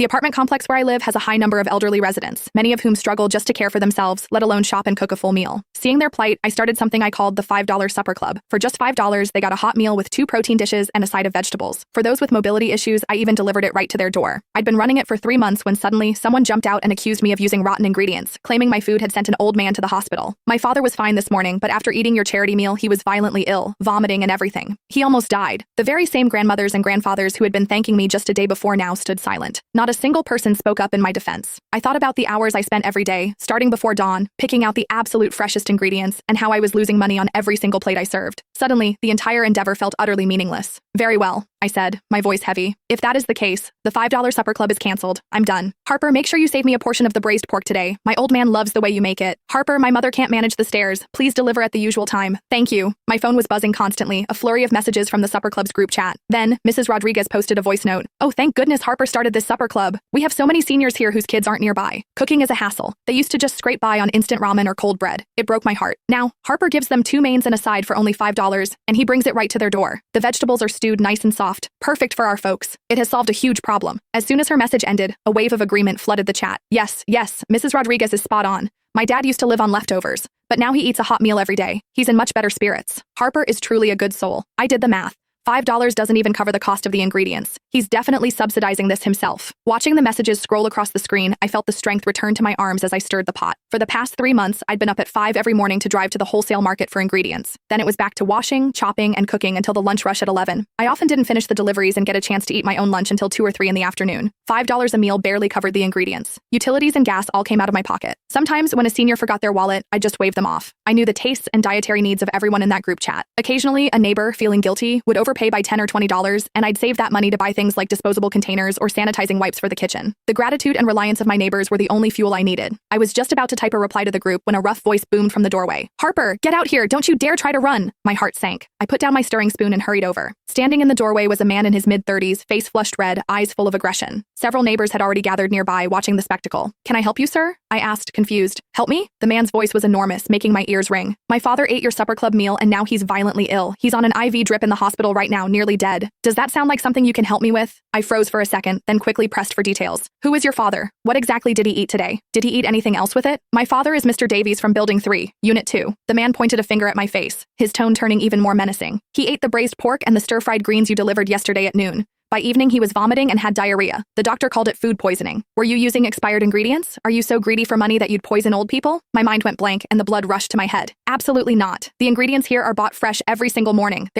The apartment complex where I live has a high number of elderly residents, many of whom struggle just to care for themselves, let alone shop and cook a full meal. Seeing their plight, I started something I called the $5 Supper Club. For just $5, they got a hot meal with 2 protein dishes and a side of vegetables. For those with mobility issues, I even delivered it right to their door. I'd been running it for 3 months when suddenly someone jumped out and accused me of using rotten ingredients, claiming my food had sent an old man to the hospital. My father was fine this morning, but after eating your charity meal, he was violently ill, vomiting and everything. He almost died. The very same grandmothers and grandfathers who had been thanking me just a day before now stood silent. Not a single person spoke up in my defense. I thought about the hours I spent every day, starting before dawn, picking out the absolute freshest ingredients, and how I was losing money on every single plate I served. Suddenly, the entire endeavor felt utterly meaningless. Very well, I said, my voice heavy. If that is the case, the $5 Supper Club is canceled. I'm done. Harper, make sure you save me a portion of the braised pork today. My old man loves the way you make it. Harper, my mother can't manage the stairs. Please deliver at the usual time. Thank you. My phone was buzzing constantly, a flurry of messages from the Supper Club's group chat. Then, Mrs. Rodriguez posted a voice note. Oh, thank goodness Harper started this Supper Club. We have so many seniors here whose kids aren't nearby. Cooking is a hassle. They used to just scrape by on instant ramen or cold bread. It broke my heart. Now, Harper gives them 2 mains and a side for only $5, and he brings it right to their door. The vegetables are stewed nice and soft, perfect for our folks. It has solved a huge problem. As soon as her message ended, a wave of agreement flooded the chat. Yes, Mrs. Rodriguez is spot on. My dad used to live on leftovers, but now he eats a hot meal every day. He's in much better spirits. Harper is truly a good soul. I did the math. $5 doesn't even cover the cost of the ingredients. He's definitely subsidizing this himself. Watching the messages scroll across the screen, I felt the strength return to my arms as I stirred the pot. For the past 3 months, I'd been up at 5 every morning to drive to the wholesale market for ingredients. Then it was back to washing, chopping, and cooking until the lunch rush at 11. I often didn't finish the deliveries and get a chance to eat my own lunch until 2 or 3 in the afternoon. $5 a meal barely covered the ingredients. Utilities and gas all came out of my pocket. Sometimes, when a senior forgot their wallet, I'd just wave them off. I knew the tastes and dietary needs of everyone in that group chat. Occasionally, a neighbor, feeling guilty, would overpay by $10 or $20, and I'd save that money to buy things like disposable containers or sanitizing wipes for the kitchen. The gratitude and reliance of my neighbors were the only fuel I needed. I was just about to type a reply to the group when a rough voice boomed from the doorway. Harper, get out here! Don't you dare try to run! My heart sank. I put down my stirring spoon and hurried over. Standing in the doorway was a man in his mid-30s, face flushed red, eyes full of aggression. Several neighbors had already gathered nearby, watching the spectacle. Can I help you, sir? I asked, confused. Help me? The man's voice was enormous, making my ears ring. My father ate your supper club meal and now he's violently ill. He's on an IV drip in the hospital right now, nearly dead. Does that sound like something you can help me with? I froze for a second, then quickly pressed for details. Who is your father? What exactly did he eat today? Did he eat anything else with it? My father is Mr. Davies from Building 3, Unit 2. The man pointed a finger at my face, his tone turning even more menacing. He ate the braised pork and the stir-fried greens you delivered yesterday at noon. By evening, he was vomiting and had diarrhea. The doctor called it food poisoning. Were you using expired ingredients? Are you so greedy for money that you'd poison old people? My mind went blank and the blood rushed to my head. Absolutely not. The ingredients here are bought fresh every single morning.